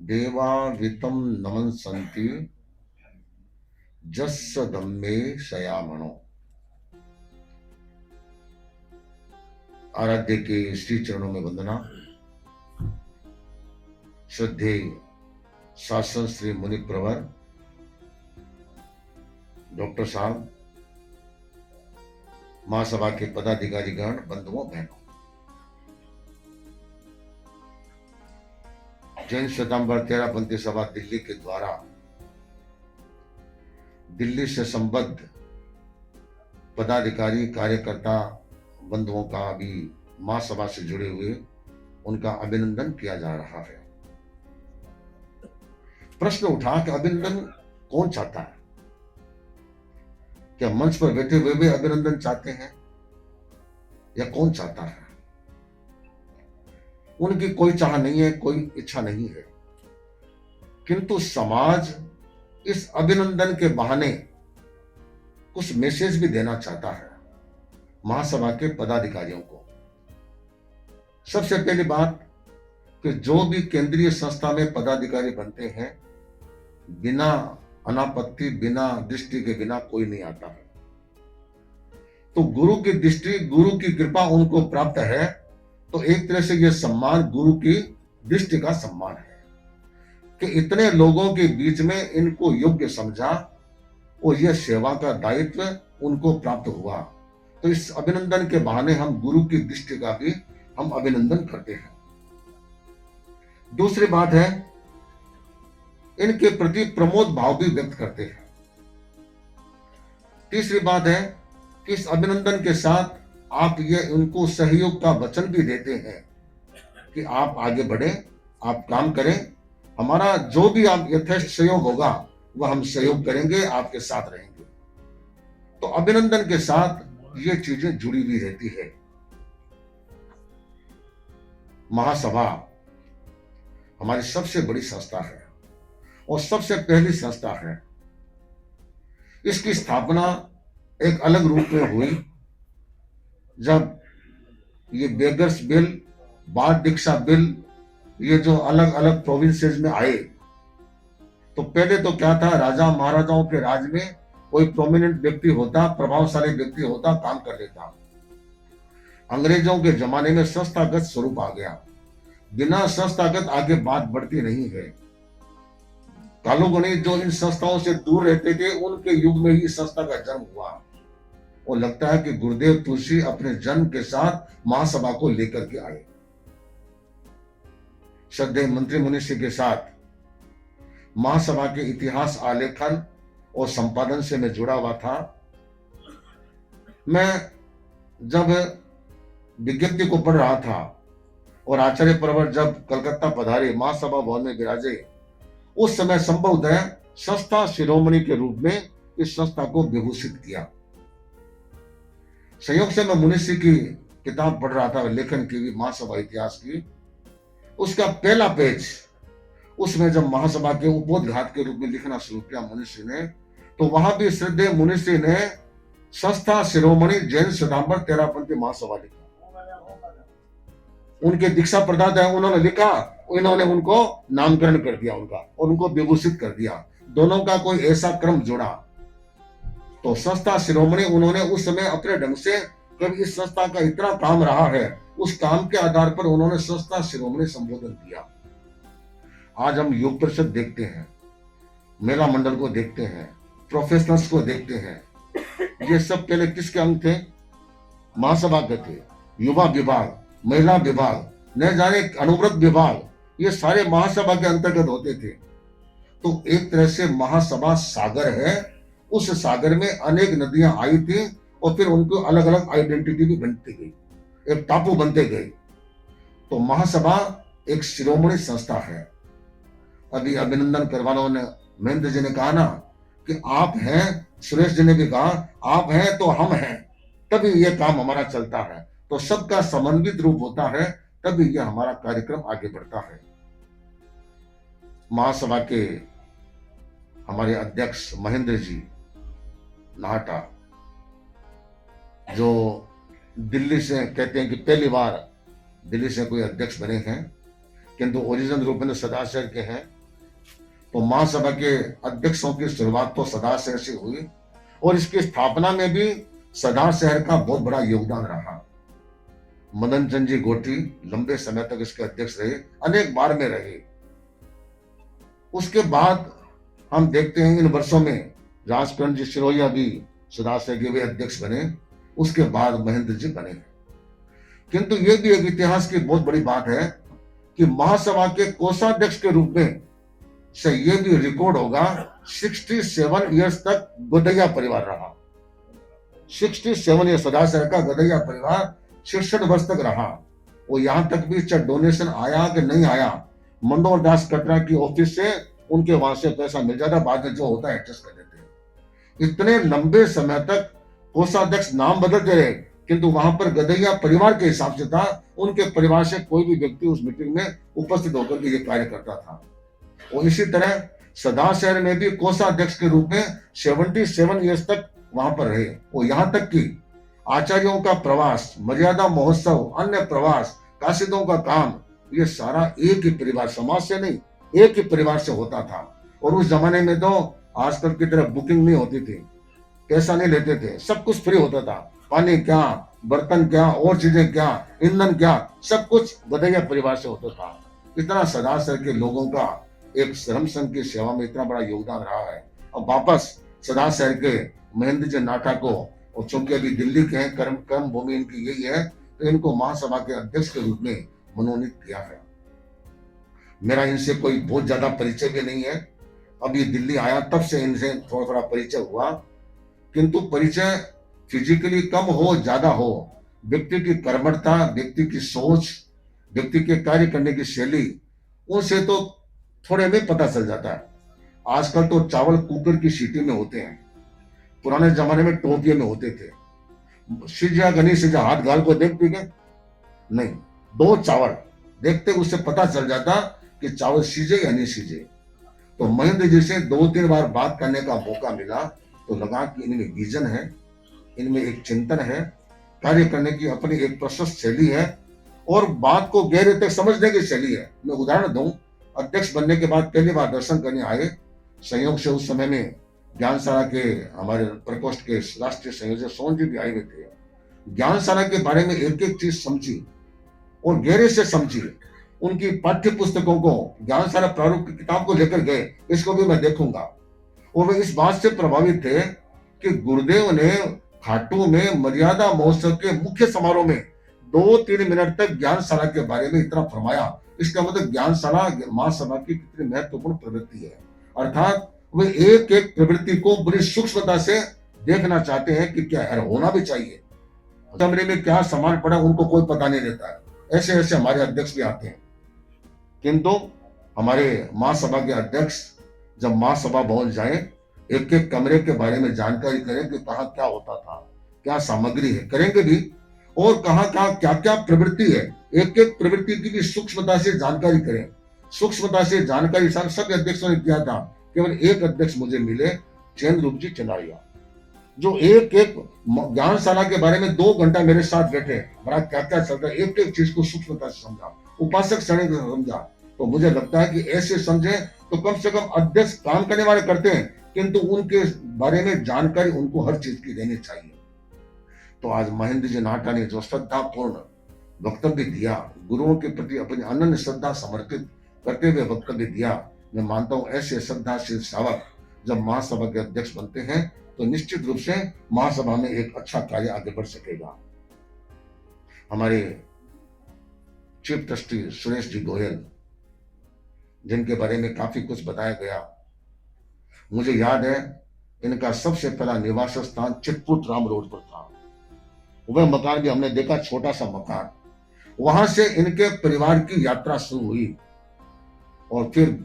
देवावितं नमन्सन्ति जस्स धम्मे शयामणो। आराध्य के श्री चरणों में वंदना। श्रद्धेय शासन श्री मुनि प्रवर डॉक्टर साहब, महासभा के पदाधिकारी गण, बंधुओं बहनों, जैन श्वेतांबर तेरापंथी सभा दिल्ली के द्वारा दिल्ली से संबद्ध पदाधिकारी कार्यकर्ता बंधुओं का भी महासभा से जुड़े हुए उनका अभिनंदन किया जा रहा है। प्रश्न उठा कि अभिनंदन कौन चाहता है? क्या मंच पर बैठे हुए भी अभिनंदन चाहते हैं या कौन चाहता है? उनकी कोई चाह नहीं है, कोई इच्छा नहीं है, किंतु समाज इस अभिनंदन के बहाने कुछ मैसेज भी देना चाहता है महासभा के पदाधिकारियों को। सबसे पहली बात कि जो भी केंद्रीय संस्था में पदाधिकारी बनते हैं, बिना अनापत्ति, बिना दृष्टि के बिना कोई नहीं आता है। तो गुरु की दृष्टि, गुरु की कृपा उनको प्राप्त है, तो एक तरह से यह सम्मान गुरु की दृष्टि का सम्मान है कि इतने लोगों के बीच में इनको योग्य समझा और यह सेवा का दायित्व उनको प्राप्त हुआ। तो इस अभिनंदन के बहाने हम गुरु की दृष्टि का भी हम अभिनंदन करते हैं। दूसरी बात है, इनके प्रति प्रमोद भाव भी व्यक्त करते हैं। तीसरी बात है कि इस अभिनंदन के साथ आप ये उनको सहयोग का वचन भी देते हैं कि आप आगे बढ़े, आप काम करें, हमारा जो भी आप यथेष्ट सहयोग होगा वह हम सहयोग करेंगे, आपके साथ रहेंगे। तो अभिनंदन के साथ ये चीजें जुड़ी हुई रहती है। महासभा हमारी सबसे बड़ी संस्था है और सबसे पहली संस्था है। इसकी स्थापना एक अलग रूप में हुई जब ये बेगर्स बिल, बाल दीक्षा बिल, ये जो अलग अलग प्रोविंसेस में आए, तो पहले तो क्या था, राजा महाराजाओं के राज में कोई प्रोमिनेंट व्यक्ति होता, प्रभावशाली व्यक्ति होता, काम कर लेता। अंग्रेजों के जमाने में संस्थागत स्वरूप आ गया। बिना संस्थागत आगे बात बढ़ती नहीं है। कालूगणी जो इन संस्थाओं से दूर रहते थे, उनके युग में ही संस्था का जन्म हुआ। और लगता है कि गुरुदेव तुलसी अपने जन्म के साथ महासभा को लेकर के आए। श्रद्धेय मंत्री मुनिषी के साथ महासभा के इतिहास आलेखन और संपादन से मैं जुड़ा हुआ था। मैं जब विज्ञप्ति को पढ़ रहा था और आचार्य प्रवर जब कलकत्ता पधारे, महासभा भवन में विराजे, उस समय संभवतः संस्था शिरोमणि के रूप में इस संस्था को विभूषित किया। संयोग से मैं मुनिषी की किताब पढ़ रहा था, लेखन की भी, महासभा इतिहास की। उसका पहला पेज, उसमें जब महासभा के उपोद्घात के रूप में लिखना शुरू किया मुनिषी ने, तो वहां भी श्रद्धेय मुनिषी ने संस्था शिरोमणि जैन श्वेतांबर तेरापंथी महासभा लिखा। उनके दीक्षा प्रदाता है, उन्होंने लिखा, इन्होंने उनको नामकरण कर दिया उनका और उनको विभूषित कर दिया। दोनों का कोई ऐसा क्रम जुड़ा। तो संस्था शिरोमणि उन्होंने उस समय अपने ढंग से, कभी इस संस्था का इतना काम रहा है, उस काम के आधार पर उन्होंने संस्था शिरोमणि संबोधन किया। आज हम योग परिषद देखते हैं, मेला मंडल को देखते हैं, प्रोफेशनल्स को देखते हैं, ये सब पहले किसके अंग थे? महासभा के थे। युवा विभाग, महिला विभाग, न जाने अनुव्रत विभाग, ये सारे महासभा के अंतर्गत होते थे। तो एक तरह से महासभा सागर है। उस सागर में अनेक नदियां आई थी और फिर उनको अलग अलग आइडेंटिटी भी बनती गई, एक टापू बनते गए। तो महासभा एक शिरोमणि संस्था है। अभी अभिनंदन करवाने ने, महेंद्र जी ने कहा ना कि आप हैं, सुरेश जी ने भी कहा आप हैं तो हम हैं, तभी यह काम हमारा चलता है। तो सबका समन्वित रूप होता है, तभी यह हमारा कार्यक्रम आगे बढ़ता है। महासभा के हमारे अध्यक्ष महेंद्र जी नाहटा, जो दिल्ली से कहते हैं कि पहली बार दिल्ली से कोई अध्यक्ष बने हैं, किंतु ओरिजिनल रूप में सदाशहर के हैं। तो महासभा के अध्यक्षों की शुरुआत तो सदाशहर से हुई और इसकी स्थापना में भी सदाशहर का बहुत बड़ा योगदान रहा। मदन चंद जी गोठी लंबे समय तक इसके अध्यक्ष रहे, अनेक बार में रहे। उसके बाद हम देखते हैं इन वर्षों में राजकरण जी सिरोहिया भी सदाशहर के वे अध्यक्ष बने, उसके बाद महेंद्र जी बने। किंतु ये भी एक इतिहास की बहुत बड़ी बात है कि महासभा के कोषाध्यक्ष के रूप में से ये भी रिकॉर्ड होगा 67 इयर्स तक गोदैया परिवार रहा। 67 ईयर सदाशहर का गोदैया परिवार 66 वर्ष तक रहा। वो यहां तक भी चाहे डोनेशन आया कि नहीं आया, मनोहर दास कटरा की ऑफिस से उनके वहां से पैसा मिल जाता, बाद में जो होता है एडजस्ट कर देते हैं। इतने लंबे समय तक कोषाध्यक्ष नाम बदलते रहे, किंतु वहां पर गदैया परिवार के हिसाब से था, उनके परिवार से कोई भी व्यक्ति उस मीटिंग में उपस्थित होकर के ये कार्य करता था। और इसी तरह सदाशहर में भी कोषाध्यक्ष के रूप में 77 इयर्स तक वहां पर रहे। वो यहां तक कि आचार्यों का प्रवास, मर्यादा महोत्सव, अन्य प्रवास, काशिदों का काम, ये सारा एक ही परिवार, समाज से नहीं, एक ही परिवार से होता था। और उस जमाने में तो आजकल की तरह बुकिंग नहीं होती थी, पैसा नहीं लेते थे, सब कुछ फ्री होता था। पानी क्या, बर्तन क्या, और चीजें क्या, ईंधन क्या, सब कुछ गदैया परिवार से होता था। इतना सदाशहर के लोगों का एक श्रम संघ की सेवा में इतना बड़ा योगदान रहा है। अब वापस सदाशहर के महेंद्र जी नाटा को, और चूंकि अभी दिल्ली के हैं, कर्म भूमि इनकी यही है, तो इनको महासभा के अध्यक्ष के रूप में मनोनीत किया है। मेरा इनसे कोई बहुत ज्यादा परिचय भी नहीं है, अभी दिल्ली आया तब से इनसे थोड़ा थोड़ा परिचय हुआ। किंतु परिचय फिजिकली कम हो ज्यादा हो, व्यक्ति की कर्मठता, व्यक्ति की सोच, व्यक्ति के कार्य करने की शैली, उनसे तो थोड़े में पता चल जाता है। आजकल तो चावल कुकर की सीटी में होते हैं, पुराने जमाने में टोपिये में होते थे। सिजा गनी सिजा हाथ गाल को देखते क्या नहीं, दो चावल देखते उससे पता चल जाता कि चावल सीजे या नहीं सीजे। तो महेंद्र जी से 2-3 बार बात करने का मौका मिला तो लगा कि इनमें विजन है, इनमें एक चिंतन है, कार्य करने की अपनी एक प्रशस्त शैली है और बात को गहरे तक समझने की शैली है। मैं उदाहरण दूं, अध्यक्ष बनने के बाद पहली बार दर्शन करने आए, संयोग से उस समय में ज्ञानशाला के हमारे प्रकोष्ठ के राष्ट्रीय संयोजक सोन जी भी आए हुए थे। ज्ञानशाला के बारे में एक एक चीज समझी और गहरे से समझी। उनकी पाठ्य पुस्तकों को, ज्ञानशाला प्रारूप की किताब को लेकर गए, इसको भी मैं देखूंगा। और वे इस बात से प्रभावित थे कि गुरुदेव ने खाटू में मर्यादा महोत्सव के मुख्य समारोह में 2-3 मिनट तक ज्ञानशाला के बारे में इतना फरमाया। इसका मतलब ज्ञानशाला महासभा की कितनी महत्वपूर्ण प्रवृत्ति है। अर्थात वे एक एक प्रवृत्ति को बड़ी सूक्ष्मता से देखना चाहते हैं कि क्या है, होना भी चाहिए। कमरे में क्या सामान पड़ा उनको कोई पता नहीं रहता है। ऐसे ऐसे हमारे अध्यक्ष भी आते हैं। किंतु हमारे महासभा के अध्यक्ष जब महासभा भवन जाए, एक एक कमरे के बारे में जानकारी करें कि कहाँ क्या होता था, क्या सामग्री है, करेंगे भी, और कहाँ कहाँ क्या क्या प्रवृत्ति है, एक एक प्रवृत्ति की भी सूक्ष्मता से जानकारी करें। सूक्ष्मता से जानकारी सब अध्यक्षों ने किया था। केवल एक अध्यक्ष मुझे मिले, चैन रूप जी चनारिया, जो एक एक ज्ञानशाला के बारे में 2 घंटा मेरे साथ बैठे, बड़ा क्या क्या चलता है, एक एक चीज को सूक्ष्मता से समझा, उपासक श्रेणी को समझा। तो मुझे लगता है कि ऐसे समझे तो कम से कम अध्यक्ष काम करने वाले करते हैं, किंतु उनके बारे में जानकारी उनको हर चीज की देनी चाहिए। तो आज महेंद्र जी नाटा ने जो श्रद्धापूर्ण वक्तव्य दिया, गुरुओं के प्रति अपनी अनन्य श्रद्धा समर्पित करते हुए वक्तव्य दिया, मैं मानता हूं ऐसे श्रद्धाशील श्रावक जब महासभा के अध्यक्ष बनते हैं तो निश्चित रूप से महासभा में एक अच्छा कार्य आगे बढ़ सकेगा। हमारे चीफ ट्रस्टी सुरेश जी गोयल, जिनके बारे में काफी कुछ बताया गया, मुझे याद है इनका सबसे पहला निवास स्थान चित्रकूट राम रोड पर था। वह मकान भी हमने देखा, छोटा सा मकान। वहां से इनके परिवार की यात्रा शुरू हुई और फिर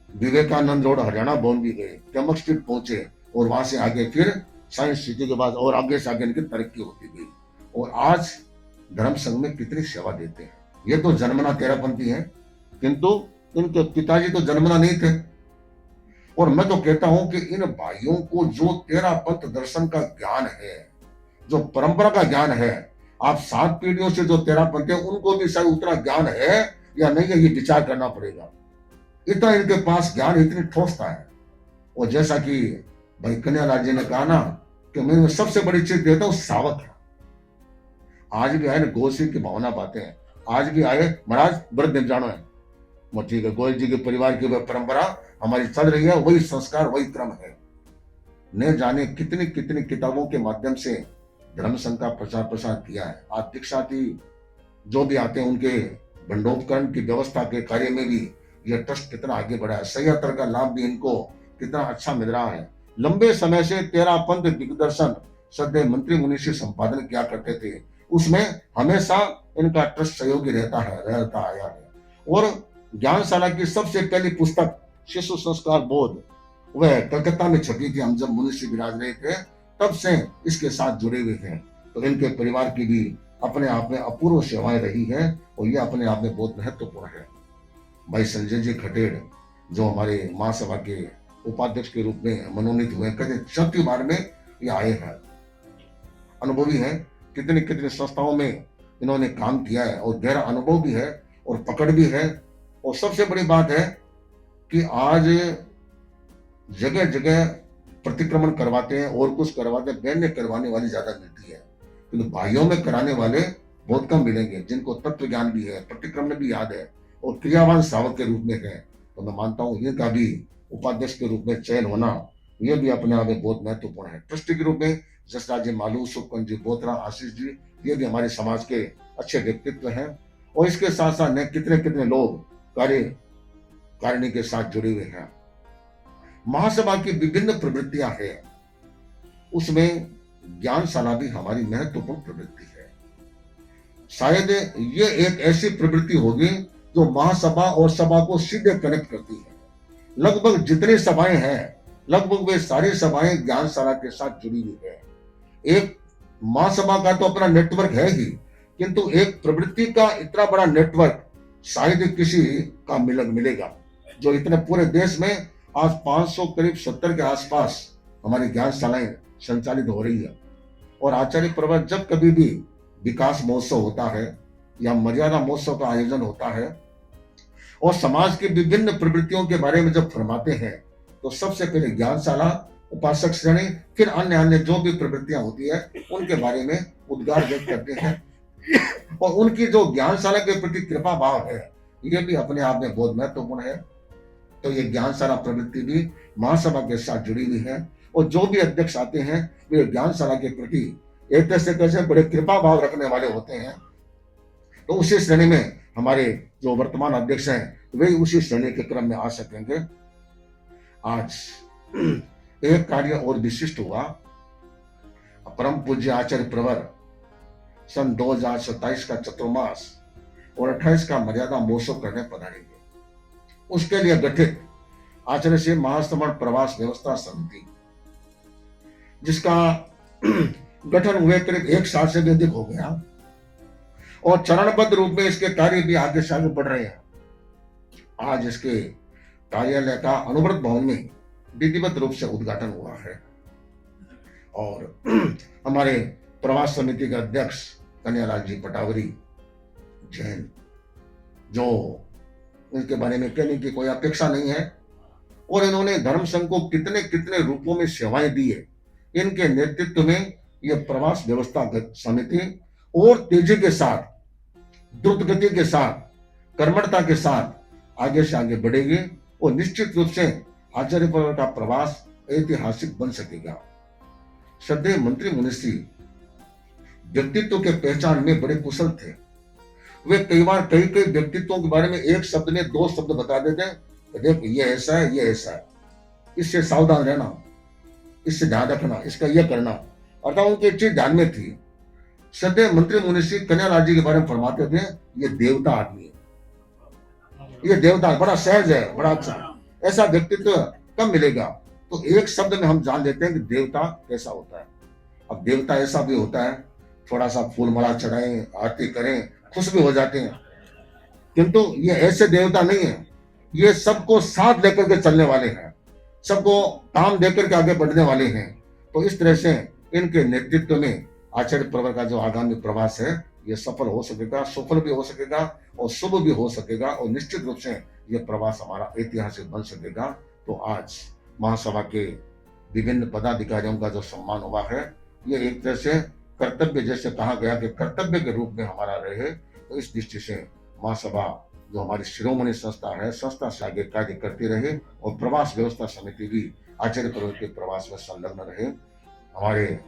विवेकानंद रोड हरियाणा भवन भी गए, टमक स्ट्रीट पहुंचे और वहां से आगे फिर साइंस सिटी के बाद और आगे से आगे इनकी तरक्की होती गई। और आज धर्म संघ में कितनी सेवा देते हैं। ये तो जन्मना तेरापंथी है, किंतु इनके पिताजी तो जन्मना नहीं थे। और मैं तो कहता हूं कि इन भाइयों को जो तेरापंथ दर्शन का ज्ञान है, जो परंपरा का ज्ञान है, आप 7 पीढ़ियों से जो तेरापंथी है उनको भी शायद उतना ज्ञान है, या नहीं है, ये विचार करना पड़ेगा। इतना इनके पास ज्ञान, इतनी ठोसता है। और जैसा कि भाई कन्हैयालाल जी ने कहा ना कि मैं सबसे बड़ी चीज देता हूँ सावक है। आज भी आए ना गोसी की भावना पाते हैं, आज भी आए महाराज व्रत दिन जानो है, वो ठीक है, गोयल जी के परिवार की वह परंपरा हमारी चल रही है, वही संस्कार वही क्रम है। न जाने कितनी कितनी किताबों के माध्यम से धर्म संघ का प्रचार प्रसार किया है। आज दीक्षार्थी जो भी आते हैं उनके भंडोपकरण की व्यवस्था के कार्य में भी यह ट्रस्ट कितना आगे बढ़ा है। सह्यात्र का लाभ भी इनको कितना अच्छा मिल रहा है। लंबे समय से 13 पंथ दिग्दर्शन श्रद्धेय मंत्री मुनीषी संपादन किया करते थे, उसमें हमेशा इनका ट्रस्ट सहयोगी रहता आया है। और ज्ञानशाला की सबसे पहली पुस्तक शिशु संस्कार बोध वह कलकत्ता में छपी थी। हम जब मुनीषी विराज रहे थे तब से इसके साथ जुड़े हुए थे। तो इनके परिवार की भी अपने आप में अपूर्व सेवाएं रही है और यह अपने आप में बहुत महत्वपूर्ण है। भाई संजय जी खटेड़ जो हमारे महासभा के उपाध्यक्ष के रूप में मनोनीत हुए, कहते 4थी बार में ये आए हैं, अनुभवी हैं, कितनी कितनी संस्थाओं में इन्होंने काम किया है और गहरा अनुभव भी है और पकड़ भी है। और सबसे बड़ी बात है कि आज जगह जगह प्रतिक्रमण करवाते हैं और कुछ करवाते हैं, बहन में करवाने वाली ज्यादा मिलती है, क्योंकि भाइयों में कराने वाले बहुत कम मिलेंगे जिनको तत्व ज्ञान भी है, प्रतिक्रमण भी याद है और क्रियावान सावक के रूप में है। तो मैं मानता हूं इनका भी उपाध्यक्ष के रूप में चयन होना यह भी अपने आप में बहुत महत्वपूर्ण है। ट्रस्टी के रूप में जसराज जी मालू, सुखकुंज जी बोथरा, आशीष जी, ये भी हमारे समाज के अच्छे व्यक्तित्व हैं। और इसके साथ साथ कितने कितने लोग कारिणी के साथ जुड़े हुए हैं। महासभा की विभिन्न प्रवृत्तियां हैं, उसमें ज्ञानशाला भी हमारी महत्वपूर्ण प्रवृत्ति है। शायद ये एक ऐसी प्रवृत्ति होगी जो महासभा और सभा को सीधे कनेक्ट करती है। लगभग जितनी सभाएं हैं, लगभग वे सारी सभाएं ज्ञानशाला के साथ जुड़ी हुई है। एक महासभा का तो अपना नेटवर्क है ही, किंतु एक प्रवृत्ति का इतना बड़ा नेटवर्क शायद किसी का मिलेगा जो इतने पूरे देश में आज 500 करीब 70 के आसपास हमारी ज्ञानशालाएं संचालित हो रही है। और आचार्य प्रवर जब कभी भी विकास महोत्सव होता है या मर्यादा महोत्सव का आयोजन होता है और समाज की विभिन्न प्रवृत्तियों के बारे में जब फरमाते हैं तो सबसे पहले ज्ञानशाला, उपासक श्रेणी, फिर अन्य अन्य जो भी प्रवृत्तियां होती है उनके बारे में उद्गार व्यक्त करते हैं। और उनकी जो ज्ञानशाला के प्रति कृपा भाव है यह भी अपने आप में बहुत महत्वपूर्ण है। तो ये ज्ञानशाला प्रवृत्ति भी महासभा के साथ जुड़ी हुई है और जो भी अध्यक्ष आते हैं वे ज्ञानशाला के प्रति एक तरह से कैसे बड़े कृपा भाव रखने वाले होते हैं। तो उसी श्रेणी में हमारे जो वर्तमान अध्यक्ष हैं वे उसी श्रेणी के क्रम में आ सकेंगे। आज एक कार्य और विशिष्ट हुआ, परम पूज्य आचार्य प्रवर सन 2027 का चतुर्मास और 28 का मर्यादा महोत्सव करने पधारेंगे। उसके लिए गठित आचार्य से महासमण प्रवास व्यवस्था समिति, जिसका गठन हुए करीब 1 साल से भी अधिक हो गया और चरणबद्ध रूप में इसके कार्य भी आगे से आगे बढ़ रहे हैं। आज इसके कार्यालय का अनुव्रत भवन में विधिवत रूप से उद्घाटन हुआ है और हमारे प्रवास समिति के अध्यक्ष कन्हैयालाल जी पटावरी जैन, जो इनके बारे में कहने की कोई अपेक्षा नहीं है और इन्होंने धर्म संघ को कितने कितने रूपों में सेवाएं दी है। इनके नेतृत्व में यह प्रवास व्यवस्था समिति और तेजी के साथ, द्रुत गति के साथ, कर्मठता के साथ आगे से आगे बढ़ेगी और निश्चित रूप से आचार्य पर्व का प्रवास ऐतिहासिक बन सकेगा। श्रद्धेय मंत्री मुनीषी व्यक्तित्व के पहचान में बड़े कुशल थे। वे कई बार कई व्यक्तित्वों के बारे में एक शब्द में 2 शब्द बता देते हैं, देख ये ऐसा है, ये ऐसा है, इससे सावधान रहना, इससे ध्यान रखना, इसका यह करना। अर्थात उनकी एक चीज ध्यान में थी। श्रद्धेय मंत्री मुनीषी कन्हैयालाल जी के बारे में फरमाते थे, ये देवता आदमी है, ये देवता बड़ा सहज है, बड़ा अच्छा, ऐसा व्यक्तित्व कब मिलेगा। तो एक शब्द में हम जान लेते हैं कि देवता कैसा होता है। अब देवता ऐसा भी होता है, थोड़ा सा फूल माला चढ़ाएं, आरती करें, खुश भी हो जाते हैं, किंतु ये ऐसे देवता नहीं है। ये सबको साथ लेकर के चलने वाले हैं, सबको काम देकर के आगे बढ़ने वाले हैं। तो इस तरह से इनके नेतृत्व में आचार्य प्रवर का जो आगामी प्रवास है ये सफल हो सकेगा, सफल भी हो सकेगा और शुभ भी हो सकेगा, और निश्चित रूप से ये प्रवास हमारा ऐतिहासिक बन सकेगा। तो आज महासभा के विभिन्न पदाधिकारियों का जो सम्मान हुआ है, ये एक तरह से कर्तव्य, जैसे कहा गया कि कर्तव्य के रूप में हमारा रहे, तो इस दृष्टि से महासभा जो हमारी शिरोमणि संस्था है, संस्था से आगे कार्य करती रहे, और प्रवास व्यवस्था समिति भी आचार्य पर्वत के प्रवास में संलग्न रहे। हमारे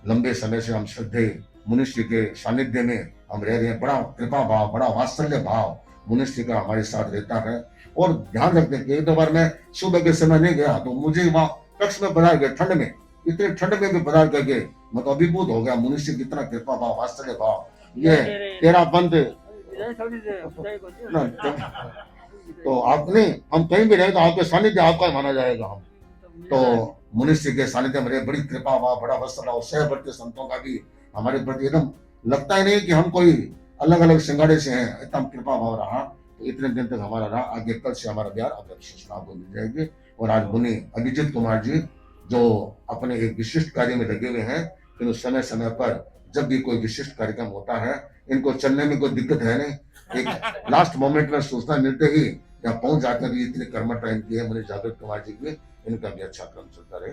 लंबे समय से हम श्रद्धेय मुनिश्री के सानिध्य में हम रह रहे हैं, बड़ा कृपा भाव, बड़ा वात्सल्य भाव मुनिश्री का हमारे साथ रहता है। और ध्यान रखते हैं कि एक दो बार मैं सुबह के समय नहीं गया, तो मुझे वहां कक्ष में पधार गए, ठंड में, इतने ठंड में भी पधार करके मैं तो अभिभूत हो गया। मुनिश्री कितना कृपा भाव, वात्सल्य भाव, ये तेरा बंद तो आपने, हम कहीं भी रहे तो आपके सानिध्य आपका ही माना जाएगा। हम तो मुनिश्री के सानिध्य में रहे, बड़ी कृपा भाव, बड़ा वात्सल्य, और सहवर्ती संतों का भी हमारे प्रति एकदम लगता ही नहीं कि हम कोई अलग अलग सिंगाड़े से हैं, एकदम कृपा भाव रहा। तो इतने दिन तक हमारा रहा। आगे कल से हमारा ब्याह अगर सूचना आपको मिल जाएगी। और आज मुनि अभिजीत कुमार जी जो अपने एक विशिष्ट कार्य में लगे हुए हैं, फिर समय समय पर जब भी कोई विशिष्ट कार्यक्रम होता है, इनको चलने में कोई दिक्कत है नहीं, एक लास्ट मोमेंट में सूचना मिलते ही यहाँ पहुंच जाते हैं। इतने कर्मठ इनकी है मुनि जागृत कुमार जी की, इनका भी अच्छा क्रम चलता रहे।